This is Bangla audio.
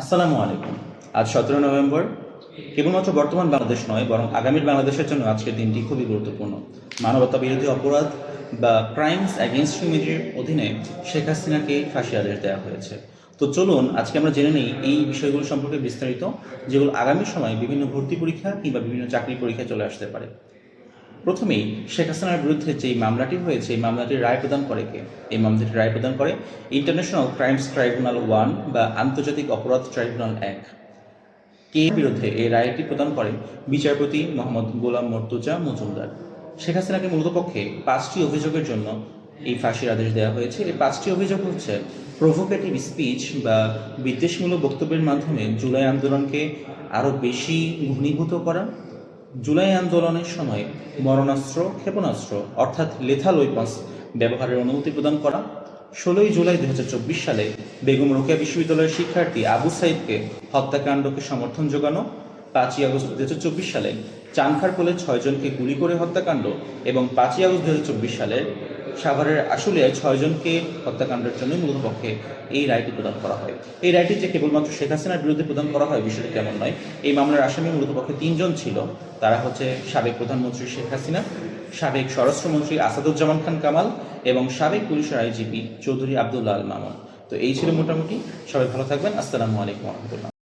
আসসালামু আলাইকুম। আজ 17 নভেম্বর। কেবলমাত্র বর্তমান বাংলাদেশ নয়, বরং আগামীর বাংলাদেশের জন্য আজকের দিনটি খুবই গুরুত্বপূর্ণ। মানবতা বিরোধী অপরাধ বা ক্রাইমস অ্যাগেনস্ট হিউম্যানিটির অধীনে শেখ হাসিনাকে ফাঁসি আদেশ দেওয়া হয়েছে। তো চলুন আজকে আমরা জেনে নিই এই বিষয়গুলো সম্পর্কে বিস্তারিত, যেগুলো আগামী সময়ে বিভিন্ন ভর্তি পরীক্ষা কিংবা বিভিন্ন চাকরি পরীক্ষায় চলে আসতে পারে। প্রথমেই শেখ হাসিনার বিরুদ্ধে যেই মামলাটি হয়েছে, এই মামলাটির রায় প্রদান করে কে? এই মামলাটির রায় প্রদান করে ইন্টারন্যাশনাল ক্রাইমস ট্রাইব্যুনাল 1 বা আন্তর্জাতিক অপরাধ ট্রাইব্যুনাল 1। কে বিরুদ্ধে এই রায়টি প্রদান করেন বিচারপতি মোহাম্মদ গোলাম মর্তুজা মজুমদার। শেখ হাসিনাকে মূলত পক্ষে 5টি অভিযোগের জন্য এই ফাঁসির আদেশ দেওয়া হয়েছে। এই 5টি অভিযোগ হচ্ছে প্রভোকেটিভ স্পিচ বা বিদ্বেষমূলক বক্তব্যের মাধ্যমে জুলাই আন্দোলনকে আরও বেশি ঘনীভূত করা, জুলাই আন্দোলনের সময় মরণাস্ত্র, ক্ষেপণাস্ত্র অর্থাৎ লেথাল ওয়েপন্স ব্যবহারের অনুমতি প্রদান করা, 16ই জুলাই 2024 সালে বেগম রোকেয়া বিশ্ববিদ্যালয়ের শিক্ষার্থী আবু সাইদকে হত্যাকাণ্ডকে সমর্থন যোগানো, 5ই আগস্ট 2024 সালে চানখারপোলে 6 জনকে গুলি করে হত্যাকাণ্ড এবং 5ই আগস্ট 2024 সালে সাভারের আশুলিয়ায় 6 জনকে হত্যাকাণ্ডের জন্য মূলত পক্ষে এই রায়টি প্রদান করা হয়। এই রায়টি যে কেবলমাত্র শেখ হাসিনার বিরুদ্ধে প্রদান করা হয় বিষয়টি তেমন নয়। এই মামলার আসামি মূলত পক্ষে 3 জন ছিল। তারা হচ্ছে সাবেক প্রধানমন্ত্রী শেখ হাসিনা, সাবেক স্বরাষ্ট্রমন্ত্রী আসাদুজ্জামান খান কামাল এবং সাবেক পুলিশের আইজিপি চৌধুরী আবদুল্লাহ আল মামুন। তো এই ছিল মোটামুটি। সবাই ভালো থাকবেন। আসসালামু আলাইকুম রহমতুল্লাহ।